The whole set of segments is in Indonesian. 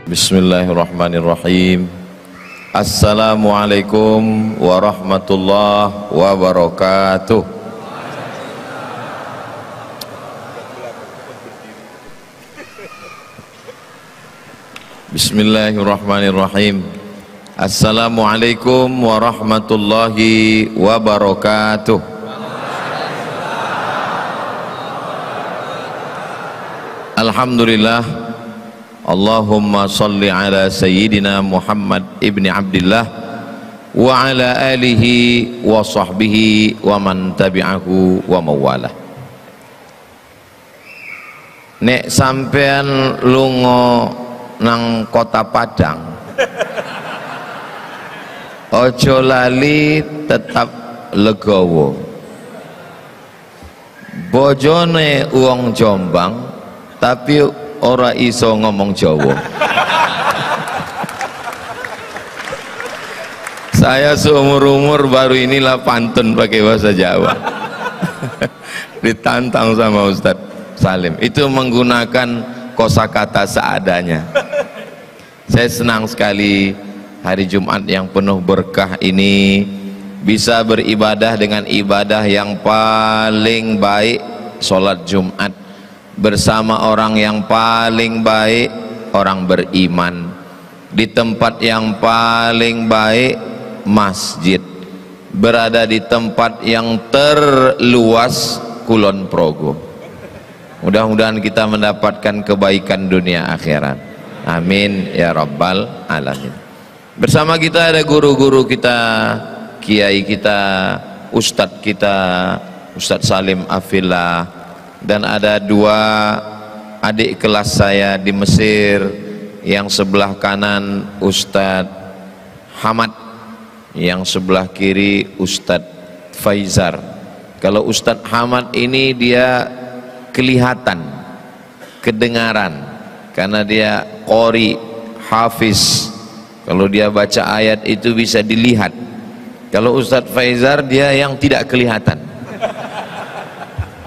Bismillahirrahmanirrahim. Assalamualaikum warahmatullahi wabarakatuh. Bismillahirrahmanirrahim. Assalamualaikum warahmatullahi wabarakatuh. Alhamdulillah. Allahumma salli ala sayyidina Muhammad ibni Abdillah wa ala alihi wa sahbihi wa man tabi'ahu wa mawalah. Nek sampean lunga nang kota Padang, ojo lali tetap legowo. Bojone uang Jombang tapi ora iso ngomong Jawa. Saya seumur-umur baru inilah pantun pakai bahasa Jawa. Ditantang sama Ustadz Salim, itu menggunakan kosakata seadanya. Saya senang sekali hari Jumat yang penuh berkah ini bisa beribadah dengan ibadah yang paling baik, sholat Jumat bersama orang yang paling baik, orang beriman, di tempat yang paling baik, masjid, berada di tempat yang terluas, Kulon Progo. Mudah-mudahan kita mendapatkan kebaikan dunia akhirat, amin ya rabbal alamin. Bersama kita ada guru-guru kita, kiai kita, ustadz kita, Ustadz Salim Afillah, dan ada dua adik kelas saya di Mesir, yang sebelah kanan Ustadz Hamad, yang sebelah kiri Ustadz Faizar. Kalau Ustadz Hamad ini dia kelihatan, kedengaran, karena dia qori, hafiz. Kalau dia baca ayat itu bisa dilihat. Kalau Ustadz Faizar dia yang tidak kelihatan,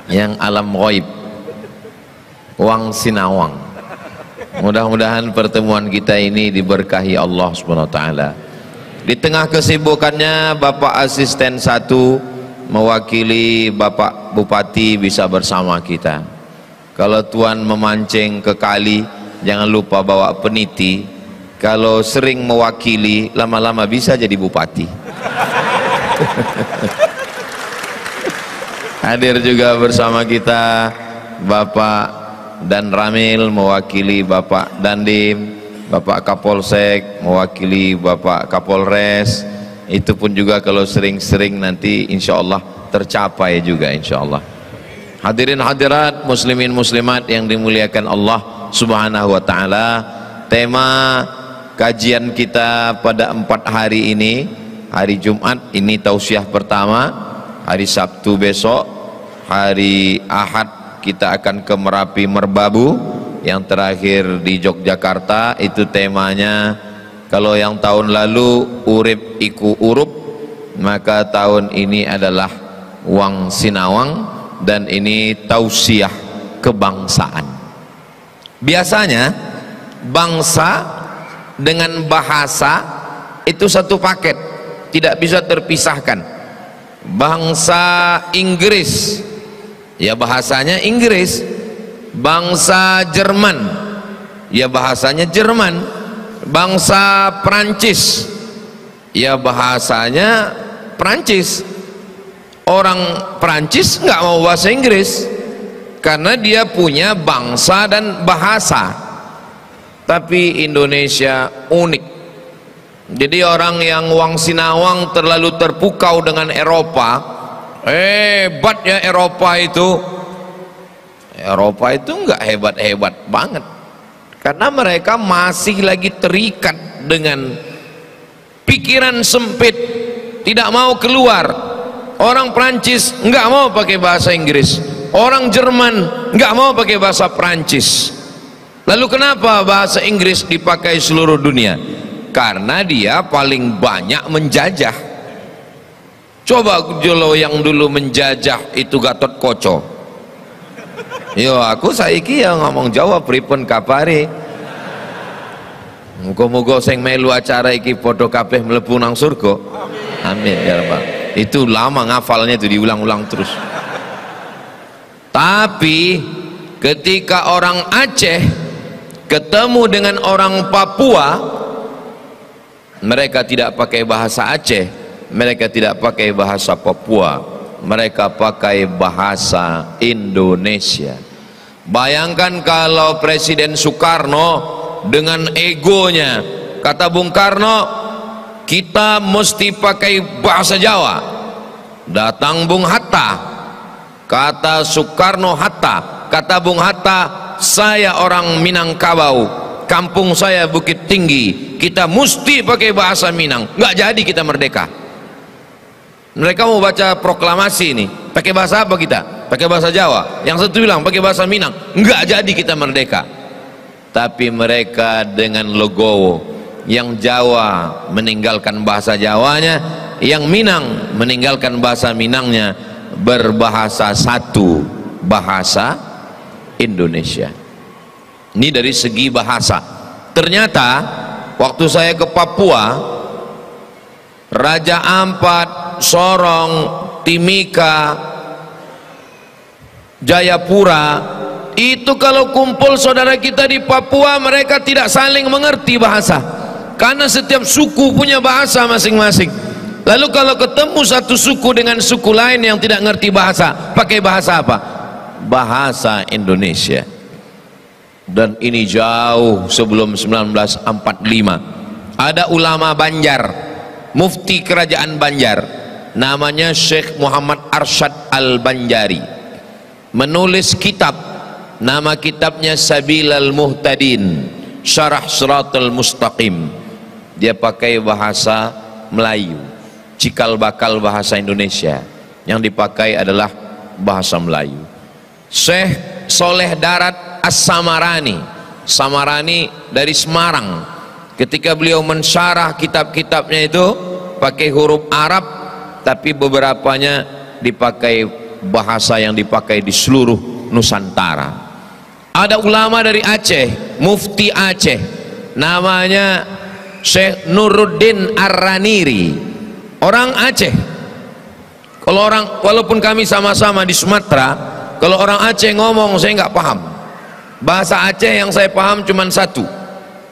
yang alam ghaib, wang sinawang. Mudah-mudahan pertemuan kita ini diberkahi Allah Subhanahu wa taala. Di tengah kesibukannya Bapak Asisten 1 mewakili Bapak Bupati bisa bersama kita. Kalau Tuan memancing ke kali, jangan lupa bawa peniti. Kalau sering mewakili, lama-lama bisa jadi bupati. Hadir juga bersama kita Bapak Dan Ramil mewakili Bapak Dandim, Bapak Kapolsek mewakili Bapak Kapolres. Itu pun juga kalau sering-sering nanti insya Allah tercapai juga insya Allah. Hadirin hadirat, muslimin muslimat yang dimuliakan Allah Subhanahu wa ta'ala. Tema kajian kita pada 4 hari ini, hari Jumat ini tausiah pertama, hari Sabtu besok, hari Ahad kita akan ke Merapi Merbabu, yang terakhir di Yogyakarta. Itu temanya, kalau yang tahun lalu urip iku urup, maka tahun ini adalah wang sinawang, dan ini tausiah kebangsaan. Biasanya bangsa dengan bahasa itu satu paket, tidak bisa terpisahkan. Bangsa Inggris ya bahasanya Inggris, bangsa Jerman ya bahasanya Jerman, bangsa Prancis ya bahasanya Prancis. Orang Prancis nggak mau bahasa Inggris karena dia punya bangsa dan bahasa. Tapi Indonesia unik. Jadi orang yang wang sinawang terlalu terpukau dengan Eropa, hebat ya Eropa itu. Eropa itu enggak hebat-hebat banget, karena mereka masih lagi terikat dengan pikiran sempit, tidak mau keluar. Orang Prancis enggak mau pakai bahasa Inggris, orang Jerman enggak mau pakai bahasa Prancis. Lalu kenapa bahasa Inggris dipakai seluruh dunia? Karena dia paling banyak menjajah. Coba dulu yang dulu menjajah itu Gatot Koco. Yo aku saiki ya ngomong Jawa pripun kapare. Muga-muga sing melu acara iki padha kabeh mlebu nang surga. Amin ya rabbal. Itu lama ngafalnya itu, diulang-ulang terus. Tapi ketika orang Aceh ketemu dengan orang Papua, mereka tidak pakai bahasa Aceh, mereka tidak pakai bahasa Papua, mereka pakai bahasa Indonesia. Bayangkan kalau Presiden Soekarno dengan egonya kata Bung Karno, kita mesti pakai bahasa Jawa. Datang Bung Hatta, kata Soekarno Hatta, kata Bung Hatta, saya orang Minangkabau, kampung saya Bukit Tinggi, kita mesti pakai bahasa Minang, nggak jadi kita merdeka. Mereka mau baca proklamasi ini, pakai bahasa apa kita? Pakai bahasa Jawa. Yang satu bilang pakai bahasa Minang, nggak jadi kita merdeka. Tapi mereka dengan legowo, yang Jawa meninggalkan bahasa Jawanya, yang Minang meninggalkan bahasa Minangnya, berbahasa satu, bahasa Indonesia. Ini dari segi bahasa. Ternyata waktu saya ke Papua, Raja Ampat, Sorong, Timika, Jayapura, itu kalau kumpul saudara kita di Papua, mereka tidak saling mengerti bahasa, karena setiap suku punya bahasa masing-masing. Lalu kalau ketemu satu suku dengan suku lain yang tidak ngerti bahasa, pakai bahasa apa? Bahasa Indonesia. Dan ini jauh sebelum 1945. Ada ulama Banjar, mufti kerajaan Banjar, namanya Syekh Muhammad Arsyad Al-Banjari, menulis kitab. Nama kitabnya Sabilal Muhtadin, Syarah Siratal Mustaqim. Dia pakai bahasa Melayu, cikal bakal bahasa Indonesia, yang dipakai adalah bahasa Melayu. Syekh Soleh Darat As-Samarani, Samarani dari Semarang, ketika beliau mensyarah kitab-kitabnya itu pakai huruf Arab, tapi beberapanya dipakai bahasa yang dipakai di seluruh Nusantara. Ada ulama dari Aceh, mufti Aceh, namanya Syekh Nuruddin Ar-Raniri, orang Aceh. Kalau orang, walaupun kami sama-sama di Sumatera, kalau orang Aceh ngomong saya nggak paham. Bahasa Aceh yang saya paham cuma satu,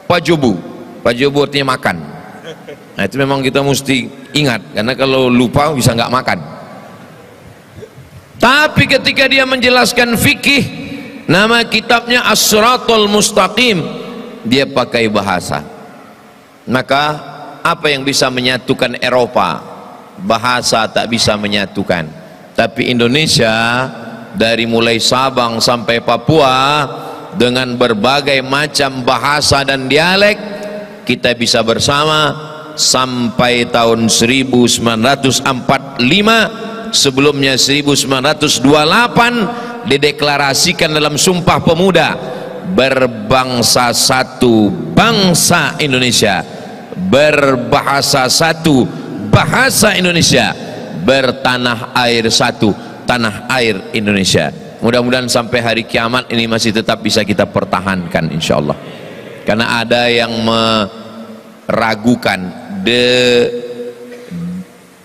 pajobu. Pajobu artinya makan. Nah itu memang kita mesti ingat, karena kalau lupa bisa nggak makan. Tapi ketika dia menjelaskan fikih, nama kitabnya As-Siratal Mustaqim, dia pakai bahasa. Maka apa yang bisa menyatukan Eropa? Bahasa tak bisa menyatukan. Tapi Indonesia dari mulai Sabang sampai Papua, dengan berbagai macam bahasa dan dialek, kita bisa bersama sampai tahun 1945. Sebelumnya 1928 dideklarasikan dalam Sumpah Pemuda, berbangsa satu, bangsa Indonesia, berbahasa satu, bahasa Indonesia, bertanah air satu, tanah air Indonesia. Mudah-mudahan sampai hari kiamat ini masih tetap bisa kita pertahankan insyaallah. Karena ada yang meragukan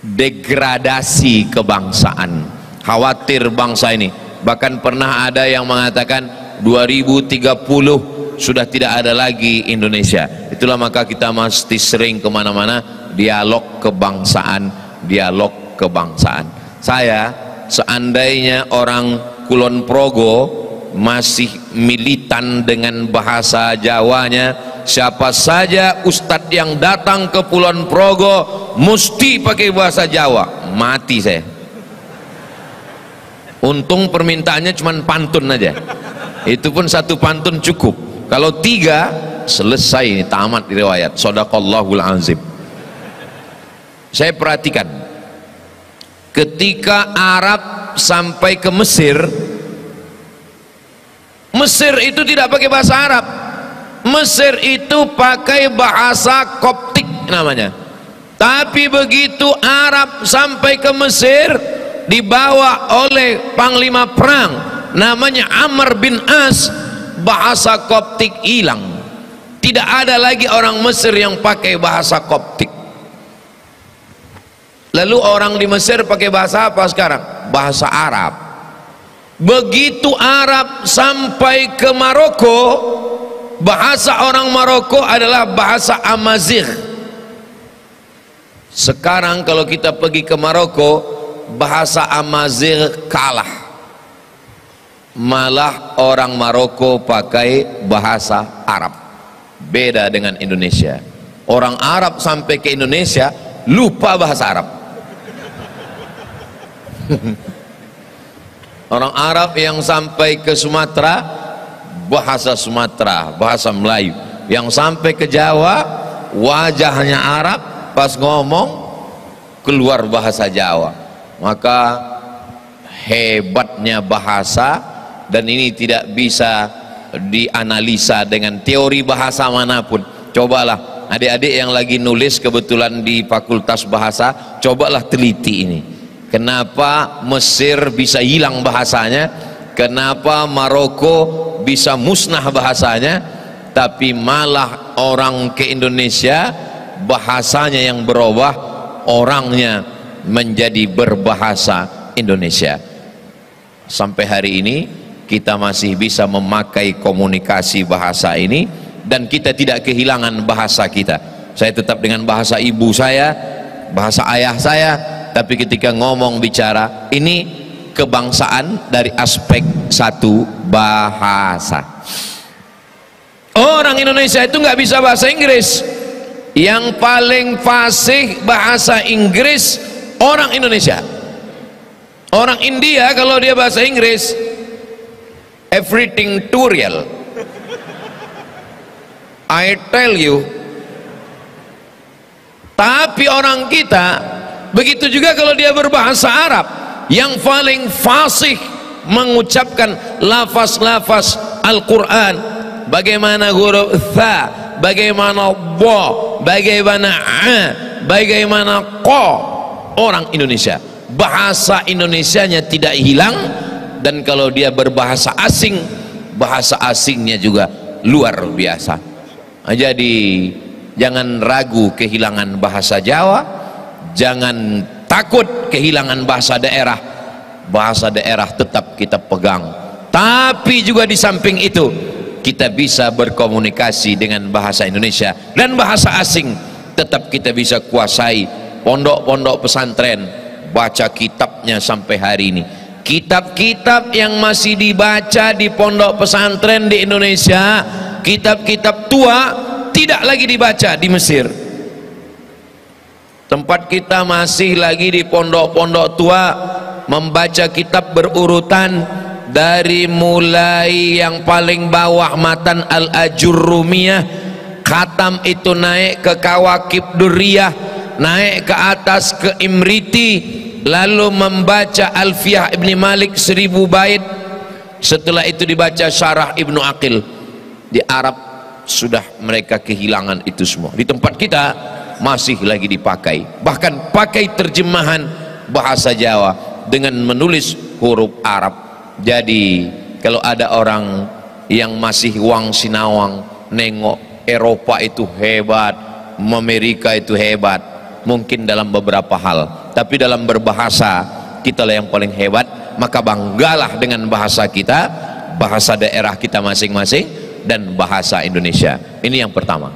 degradasi kebangsaan, khawatir bangsa ini. Bahkan pernah ada yang mengatakan 2030 sudah tidak ada lagi Indonesia. Itulah maka kita mesti sering kemana-mana dialog kebangsaan, dialog kebangsaan. Saya seandainya orang Kulon Progo masih militan dengan bahasa Jawanya, siapa saja ustadz yang datang ke Kulon Progo mesti pakai bahasa Jawa, mati saya. Untung permintaannya cuma pantun aja, itu pun satu pantun cukup. Kalau 3 selesai ini, tamat riwayat. Shadaqallahul azim. Saya perhatikan ketika Arab sampai ke Mesir, Mesir itu tidak pakai bahasa Arab, Mesir itu pakai bahasa Koptik namanya. Tapi begitu Arab sampai ke Mesir, dibawa oleh panglima perang namanya Amr bin As, bahasa Koptik hilang. Tidak ada lagi orang Mesir yang pakai bahasa Koptik. Lalu orang di Mesir pakai bahasa apa sekarang? Bahasa Arab. Begitu Arab sampai ke Maroko, bahasa orang Maroko adalah bahasa Amazigh. Sekarang kalau kita pergi ke Maroko, bahasa Amazigh kalah. Malah orang Maroko pakai bahasa Arab. Beda dengan Indonesia. Orang Arab sampai ke Indonesia lupa bahasa Arab. Orang Arab yang sampai ke Sumatera bahasa Sumatera, bahasa Melayu. Yang sampai ke Jawa wajahnya Arab, pas ngomong keluar bahasa Jawa. Maka hebatnya bahasa, dan ini tidak bisa dianalisa dengan teori bahasa manapun. Cobalah adik-adik yang lagi nulis kebetulan di Fakultas Bahasa, cobalah teliti ini. Kenapa Mesir bisa hilang bahasanya, kenapa Maroko bisa musnah bahasanya, tapi malah orang ke Indonesia bahasanya yang berubah, orangnya menjadi berbahasa Indonesia. Sampai hari ini kita masih bisa memakai komunikasi bahasa ini, dan kita tidak kehilangan bahasa kita. Saya tetap dengan bahasa ibu saya, bahasa ayah saya, tapi ketika ngomong bicara ini kebangsaan dari aspek satu bahasa. Orang Indonesia itu nggak bisa bahasa Inggris. Yang paling fasih bahasa Inggris orang Indonesia. Orang India kalau dia bahasa Inggris everything too real, I tell you. Tapi orang kita begitu juga kalau dia berbahasa Arab, yang paling fasih mengucapkan lafaz-lafaz Al-Quran, bagaimana huruf tha, bagaimana bo, bagaimana a, bagaimana ko, orang Indonesia. Bahasa Indonesianya tidak hilang, dan kalau dia berbahasa asing, bahasa asingnya juga luar biasa. Jadi jangan ragu kehilangan bahasa Jawa, jangan takut kehilangan bahasa daerah. Bahasa daerah tetap kita pegang, tapi juga di samping itu kita bisa berkomunikasi dengan bahasa Indonesia, dan bahasa asing tetap kita bisa kuasai. Pondok-pondok pesantren baca kitabnya sampai hari ini. Kitab-kitab yang masih dibaca di pondok pesantren di Indonesia, kitab-kitab tua, tidak lagi dibaca di Mesir. Tempat kita masih lagi di pondok-pondok tua membaca kitab berurutan, dari mulai yang paling bawah matan Al-Ajurrumiyah, khatam itu naik ke Kawakib Durriyah, naik ke atas ke Imriti, lalu membaca Alfiyah Ibni Malik 1000 bait. Setelah itu dibaca Syarah Ibnu Aqil. Di Arab sudah mereka kehilangan itu semua. Di tempat kita masih lagi dipakai, bahkan pakai terjemahan bahasa Jawa dengan menulis huruf Arab. Jadi kalau ada orang yang masih wang sinawang nengok Eropa itu hebat, Amerika itu hebat, mungkin dalam beberapa hal, tapi dalam berbahasa kitalah yang paling hebat. Maka banggalah dengan bahasa kita, bahasa daerah kita masing-masing, dan bahasa Indonesia. Ini yang pertama.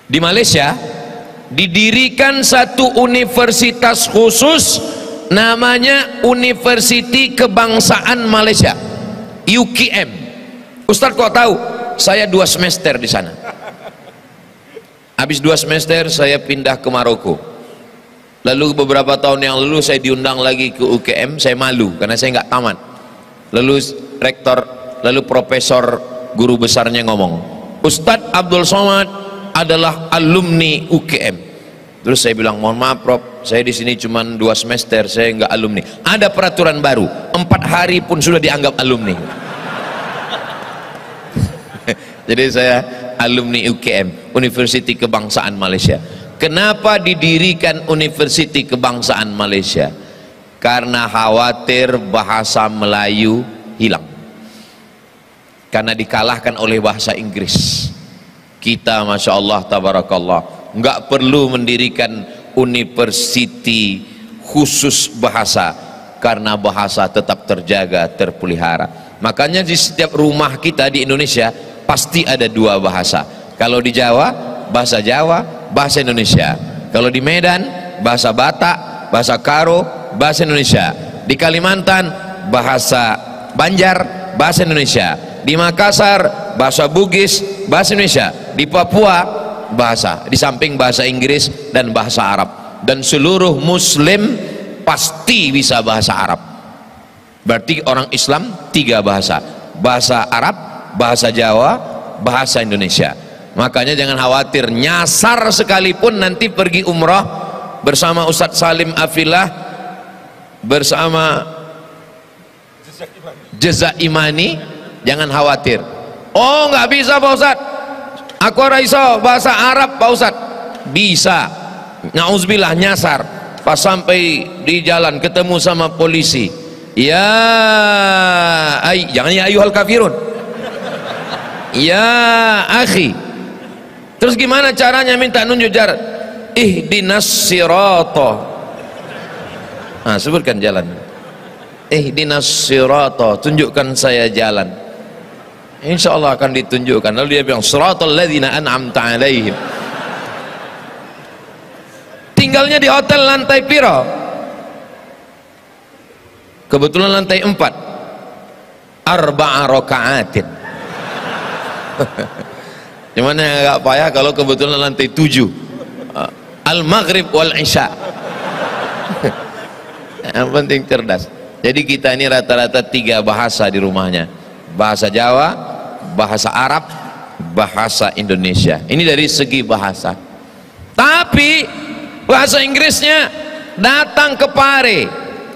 Di Malaysia didirikan satu universitas khusus, namanya Universiti Kebangsaan Malaysia, UKM. Ustadz kok tahu? Saya 2 semester di sana. Habis 2 semester saya pindah ke Maroko. Lalu beberapa tahun yang lalu saya diundang lagi ke UKM. Saya malu karena saya nggak tamat. Lalu rektor, lalu profesor guru besarnya ngomong, Ustadz Abdul Somad adalah alumni UKM. Terus saya bilang, mohon maaf Prof, saya di sini cuma 2 semester, saya nggak alumni. Ada peraturan baru, 4 hari pun sudah dianggap alumni. Jadi saya alumni UKM, Universiti Kebangsaan Malaysia. Kenapa didirikan Universiti Kebangsaan Malaysia? Karena khawatir bahasa Melayu hilang, karena dikalahkan oleh bahasa Inggris. Kita Masya Allah tabarakallah nggak perlu mendirikan university khusus bahasa, karena bahasa tetap terjaga, terpelihara. Makanya di setiap rumah kita di Indonesia pasti ada dua bahasa. Kalau di Jawa, bahasa Jawa, bahasa Indonesia. Kalau di Medan, bahasa Batak, bahasa Karo, bahasa Indonesia. Di Kalimantan, bahasa Banjar, bahasa Indonesia. Di Makassar, bahasa Bugis, bahasa Indonesia. Di Papua, bahasa, di samping bahasa Inggris dan bahasa Arab. Dan seluruh Muslim pasti bisa bahasa Arab. Berarti orang Islam tiga bahasa: bahasa Arab, bahasa Jawa, bahasa Indonesia. Makanya jangan khawatir, nyasar sekalipun nanti pergi umrah bersama Ustadz Salim Afillah, bersama Jazak Imani, jangan khawatir. Oh nggak bisa Pak Ustadz, aku raiso bahasa Arab Pak Ustadz. Bisa. Nauzubillah, nyasar pas sampai di jalan ketemu sama polisi, jangan ya ayuhal kafirun, ya akhi. Terus gimana caranya minta nunjuk jalan? Ihdinas sirata. Nah, sebutkan jalan. Ihdinas sirata, tunjukkan saya jalan. Insya Allah akan ditunjukkan. Lalu dia bilang siratal ladzina an'amta alaihim. Tinggalnya di hotel lantai piro? Kebetulan lantai 4. Arba'a raka'atin. Cuman yang agak payah kalau kebetulan lantai 7. Al-Maghrib wal Isya. Yang penting cerdas. Jadi kita ini rata-rata 3 bahasa di rumahnya: bahasa Jawa, bahasa Arab, bahasa Indonesia. Ini dari segi bahasa. Tapi bahasa Inggrisnya datang ke PARE,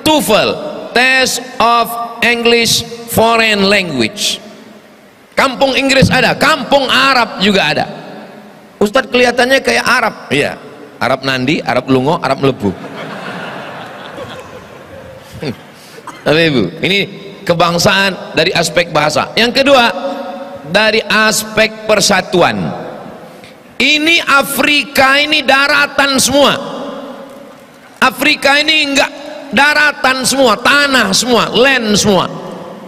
TOEFL, Test of English Foreign Language. Kampung Inggris ada, kampung Arab juga ada. Ustadz kelihatannya kayak Arab. Iya, Arab Nandi, Arab Lungo, Arab Lebu. Tapi Ibu, ini kebangsaan dari aspek bahasa. Yang kedua, dari aspek persatuan. Ini Afrika ini daratan semua. Afrika ini enggak daratan semua, tanah semua, land semua.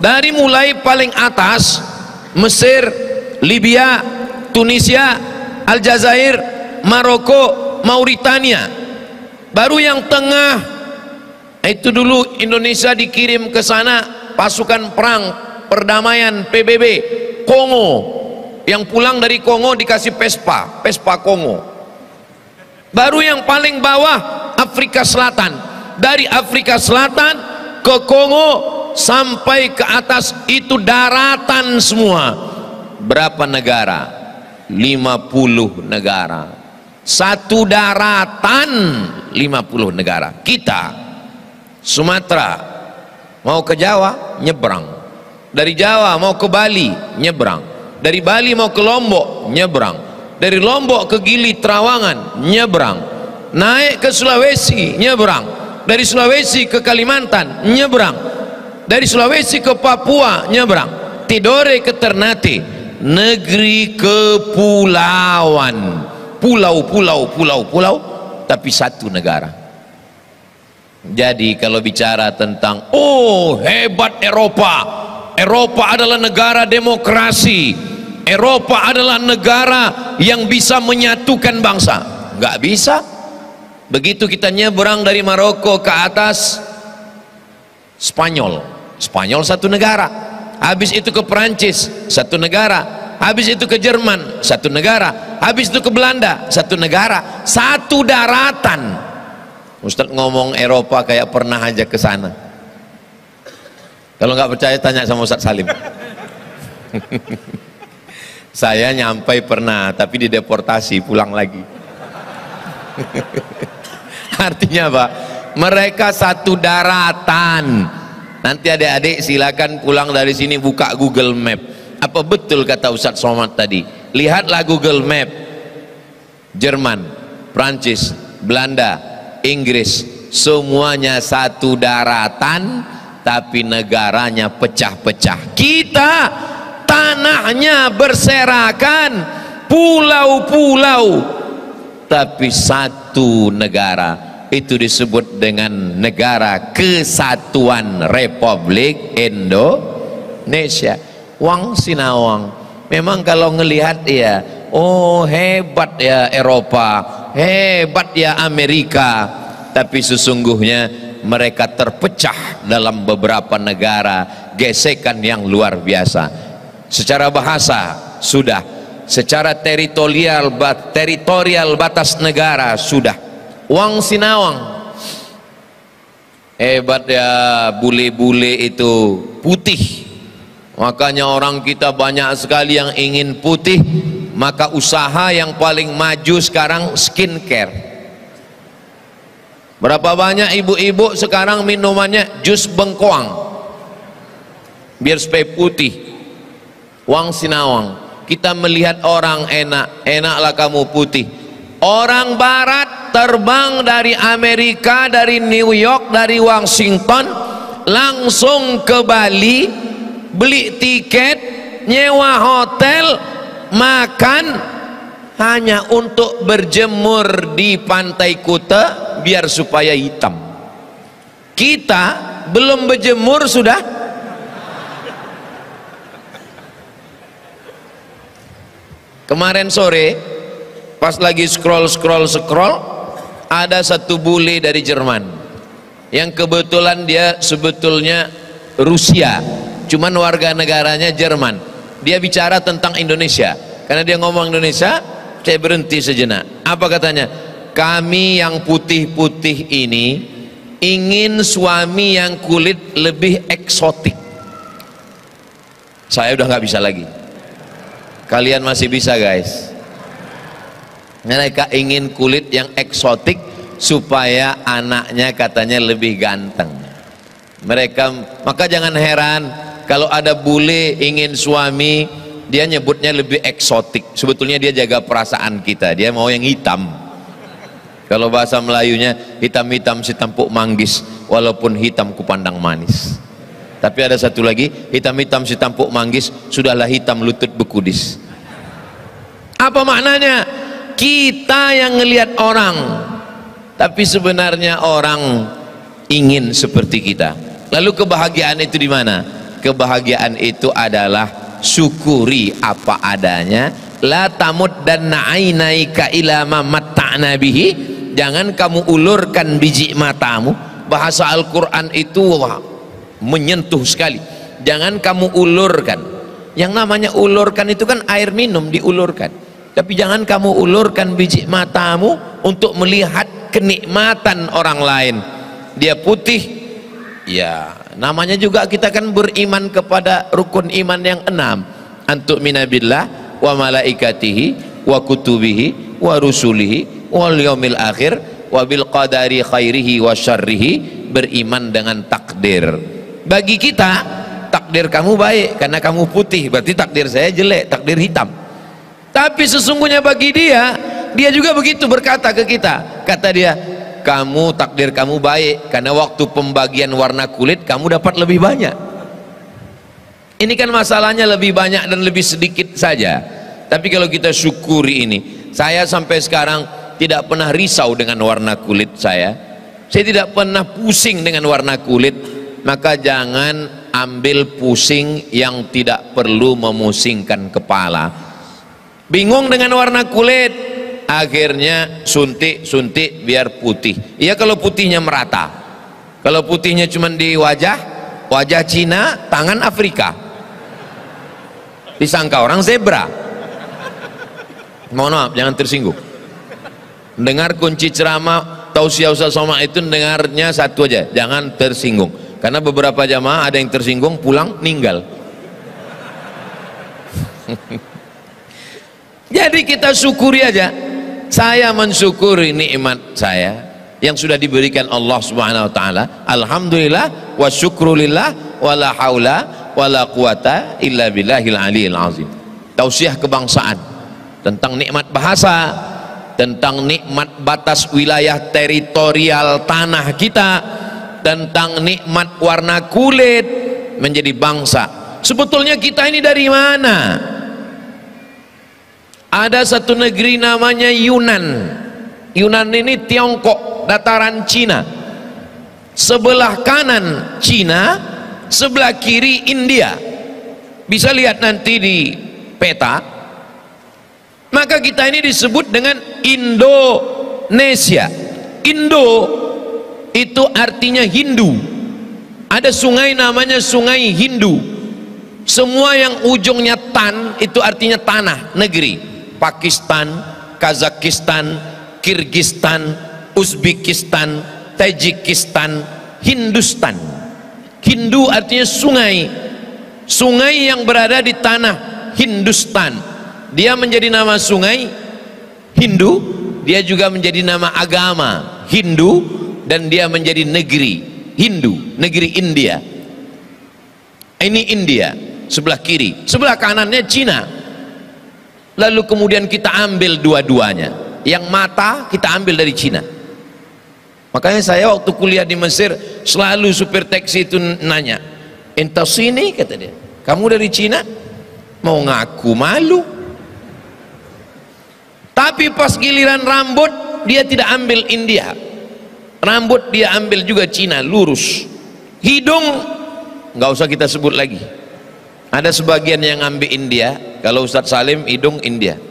Dari mulai paling atas Mesir, Libya, Tunisia, Aljazair, Maroko, Mauritania. Baru yang tengah, itu dulu Indonesia dikirim ke sana pasukan perang perdamaian PBB, Kongo. Yang pulang dari Kongo dikasih Vespa Kongo. Baru yang paling bawah Afrika Selatan. Dari Afrika Selatan ke Kongo sampai ke atas itu daratan semua. Berapa negara? 50 negara. Satu daratan 50 negara. Kita Sumatera mau ke Jawa nyebrang, dari Jawa mau ke Bali nyebrang, dari Bali mau ke Lombok nyebrang, dari Lombok ke Gili Trawangan nyebrang, naik ke Sulawesi nyebrang, dari Sulawesi ke Kalimantan nyebrang, dari Sulawesi ke Papua nyebrang, Tidore ke Ternate. Negeri kepulauan, pulau, tapi satu negara. Jadi kalau bicara tentang oh hebat Eropa, Eropa adalah negara demokrasi, Eropa adalah negara yang bisa menyatukan bangsa. Nggak bisa. Begitu kita nyebrang dari Maroko ke atas, Spanyol satu negara. Habis itu ke Perancis satu negara. Habis itu ke Jerman satu negara. Habis itu ke Belanda satu negara. Satu daratan. Ustadz ngomong Eropa kayak pernah aja ke sana. Kalau nggak percaya tanya sama Ustadz Salim. Saya nyampai pernah, tapi dideportasi, pulang lagi. Artinya apa? Mereka satu daratan. Nanti adik-adik silakan pulang dari sini buka Google Map. Apa betul kata Ustadz Somad tadi? Lihatlah Google Map. Jerman, Prancis, Belanda, Inggris, semuanya satu daratan, tapi negaranya pecah-pecah. Kita tanahnya berserakan, pulau-pulau, tapi satu negara. Itu disebut dengan Negara Kesatuan Republik Indonesia. Wang Sinawang. Memang kalau ngelihat ya, oh hebat ya Eropa, hebat ya Amerika, tapi sesungguhnya mereka terpecah dalam beberapa negara, gesekan yang luar biasa. Secara bahasa sudah, secara teritorial batas negara sudah. Wang Sinawang hebat ya, bule-bule itu putih, makanya orang kita banyak sekali yang ingin putih. Maka usaha yang paling maju sekarang skincare. Berapa banyak ibu-ibu sekarang minumannya jus bengkoang biar supaya putih. Wang Sinawang. Kita melihat orang enak, enaklah kamu putih. Orang barat terbang dari Amerika, dari New York, dari Washington langsung ke Bali, beli tiket, nyewa hotel, makan hanya untuk berjemur di Pantai Kuta biar supaya hitam. Kita belum berjemur sudah. Kemarin sore pas lagi scroll ada satu bule dari Jerman yang kebetulan dia sebetulnya Rusia, cuman warga negaranya Jerman. Dia bicara tentang Indonesia. Karena dia ngomong Indonesia, saya berhenti sejenak. Apa katanya? Kami yang putih-putih ini ingin suami yang kulit lebih eksotik. Saya udah nggak bisa lagi. Kalian masih bisa guys. Mereka ingin kulit yang eksotik supaya anaknya katanya lebih ganteng. Maka jangan heran kalau ada bule ingin suami, dia nyebutnya lebih eksotik. Sebetulnya dia jaga perasaan kita, dia mau yang hitam. Kalau bahasa Melayunya, hitam-hitam si tampuk manggis, walaupun hitam kupandang manis. Tapi ada satu lagi, hitam-hitam si tampuk manggis, sudahlah hitam lutut bekudis. Apa maknanya? Kita yang ngelihat orang, tapi sebenarnya orang ingin seperti kita. Lalu kebahagiaan itu di mana? Kebahagiaan itu adalah syukuri apa adanya. La tamuddanna ainaika ila ma matta'na bihi. Jangan kamu ulurkan biji matamu. Bahasa Al-Quran itu menyentuh sekali. Jangan kamu ulurkan. Yang namanya ulurkan itu kan air minum diulurkan. Tapi jangan kamu ulurkan biji matamu untuk melihat kenikmatan orang lain. Dia putih, ya namanya juga kita kan beriman kepada rukun iman yang 6. Antuk minabillah wa malaikatihi wa kutubihi wa rusulihi wal yaumil akhir wa bil qadari khairihi wa syarrihi. Beriman dengan takdir. Bagi kita takdir kamu baik karena kamu putih, berarti takdir saya jelek, takdir hitam. Tapi sesungguhnya bagi dia juga begitu berkata ke kita. Kata dia, kamu takdir kamu baik karena waktu pembagian warna kulit kamu dapat lebih banyak. Ini kan masalahnya lebih banyak dan lebih sedikit saja. Tapi kalau kita syukuri ini, saya sampai sekarang tidak pernah risau dengan warna kulit saya. Saya tidak pernah pusing dengan warna kulit. Maka jangan ambil pusing yang tidak perlu memusingkan kepala. Bingung dengan warna kulit, akhirnya suntik biar putih. Iya kalau putihnya merata. Kalau putihnya cuma di wajah Cina, tangan Afrika, disangka orang zebra. Mohon maaf, jangan tersinggung. Dengar kunci ceramah tausiah Ustaz Somad itu dengarnya satu aja, jangan tersinggung. Karena beberapa jamaah ada yang tersinggung pulang ninggal. Jadi kita syukuri aja. Saya mensyukuri nikmat saya yang sudah diberikan Allah Subhanahu wa taala. Alhamdulillah wa syukrulillah wala haula wala quwata illa billahil aliyil azim. Tausiah kebangsaan tentang nikmat bahasa, tentang nikmat batas wilayah teritorial tanah kita, tentang nikmat warna kulit menjadi bangsa. Sebetulnya kita ini dari mana? Ada satu negeri namanya Yunan. Yunan ini Tiongkok, dataran Cina. Sebelah kanan Cina, sebelah kiri India. Bisa lihat nanti di peta. Maka kita ini disebut dengan Indonesia. Indo itu artinya Hindu. Ada sungai namanya Sungai Hindu. Semua yang ujungnya tan itu artinya tanah, negeri. Pakistan, Kazakhstan, Kirgistan, Uzbekistan, Tajikistan, Hindustan. Hindu artinya sungai. Sungai yang berada di tanah Hindustan. Dia menjadi nama sungai Hindu, dia juga menjadi nama agama Hindu, dan dia menjadi negeri Hindu, negeri India. Ini India sebelah kiri, sebelah kanannya Cina. Lalu kemudian kita ambil dua-duanya. Yang mata kita ambil dari Cina. Makanya saya waktu kuliah di Mesir selalu supir taksi itu nanya, "Entah sini," kata dia, "kamu dari Cina?" Mau ngaku malu. Tapi pas giliran rambut dia tidak ambil India. Rambut dia ambil juga Cina, lurus. Hidung nggak usah kita sebut lagi. Ada sebagian yang ambil India. Kalau Ustadz Salim hidung India,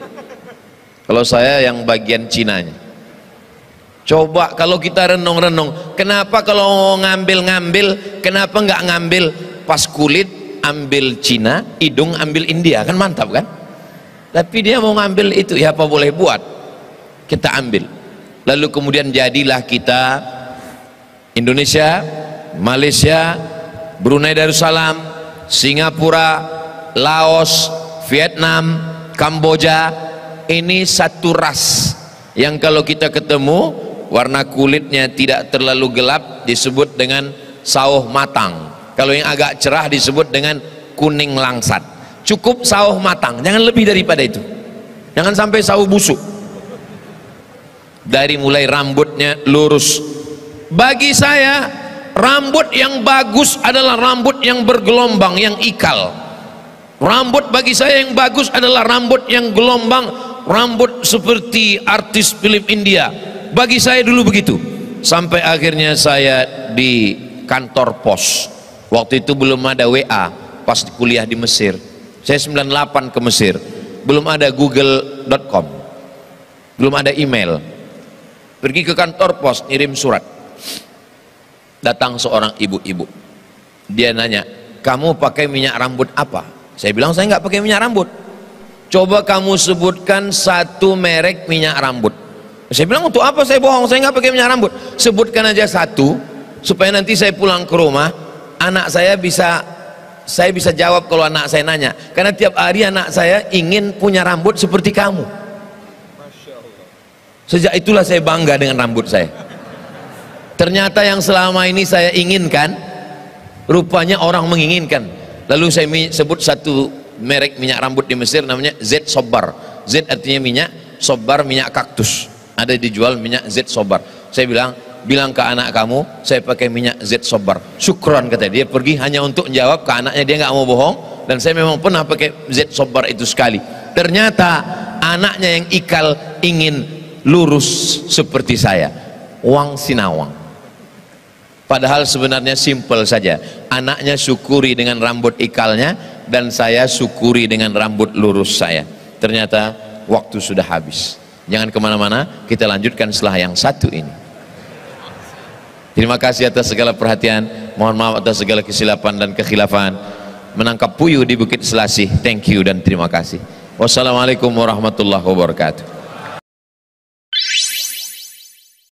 kalau saya yang bagian Cinanya. Coba kalau kita renung-renung, kenapa kalau ngambil-ngambil, kenapa nggak ngambil pas kulit ambil Cina, hidung ambil India, kan mantap kan? Tapi dia mau ngambil itu, ya apa boleh buat, kita ambil. Lalu kemudian jadilah kita Indonesia, Malaysia, Brunei Darussalam, Singapura, Laos, Vietnam, Kamboja. Ini satu ras yang kalau kita ketemu warna kulitnya tidak terlalu gelap disebut dengan sauh matang. Kalau yang agak cerah disebut dengan kuning langsat. Cukup sauh matang, jangan lebih daripada itu. Jangan sampai sauh busuk. Dari mulai rambutnya lurus. Bagi saya rambut yang bagus adalah rambut yang bergelombang, yang ikal. Rambut bagi saya yang bagus adalah rambut yang gelombang, rambut seperti artis film India. Bagi saya dulu begitu. Sampai akhirnya saya di kantor pos. Waktu itu belum ada WA, pas kuliah di Mesir. Saya 98 ke Mesir. Belum ada google.com. Belum ada email. Pergi ke kantor pos, ngirim surat. Datang seorang ibu-ibu. Dia nanya, "Kamu pakai minyak rambut apa?" Saya bilang, "Saya nggak pakai minyak rambut." "Coba kamu sebutkan satu merek minyak rambut." Saya bilang, "Untuk apa saya bohong? Saya nggak pakai minyak rambut." "Sebutkan aja satu, supaya nanti saya pulang ke rumah, anak saya bisa jawab kalau anak saya nanya. Karena tiap hari anak saya ingin punya rambut seperti kamu." Sejak itulah saya bangga dengan rambut saya. Ternyata yang selama ini saya inginkan, rupanya orang menginginkan. Lalu saya sebut satu merek minyak rambut di Mesir namanya Z Sobar. Z artinya minyak, Sobar minyak kaktus. Ada dijual minyak Z Sobar. Saya bilang ke anak kamu, saya pakai minyak Z Sobar. Syukron, kata dia. Pergi hanya untuk menjawab ke anaknya, dia nggak mau bohong. Dan saya memang pernah pakai Z Sobar itu sekali. Ternyata anaknya yang ikal ingin lurus seperti saya, Wang Sinawang. Padahal sebenarnya simpel saja. Anaknya syukuri dengan rambut ikalnya, dan saya syukuri dengan rambut lurus saya. Ternyata waktu sudah habis. Jangan kemana-mana, kita lanjutkan setelah yang satu ini. Terima kasih atas segala perhatian. Mohon maaf atas segala kesilapan dan kekhilafan. Menangkap puyuh di Bukit Selasih. Thank you dan terima kasih. Wassalamualaikum warahmatullahi wabarakatuh.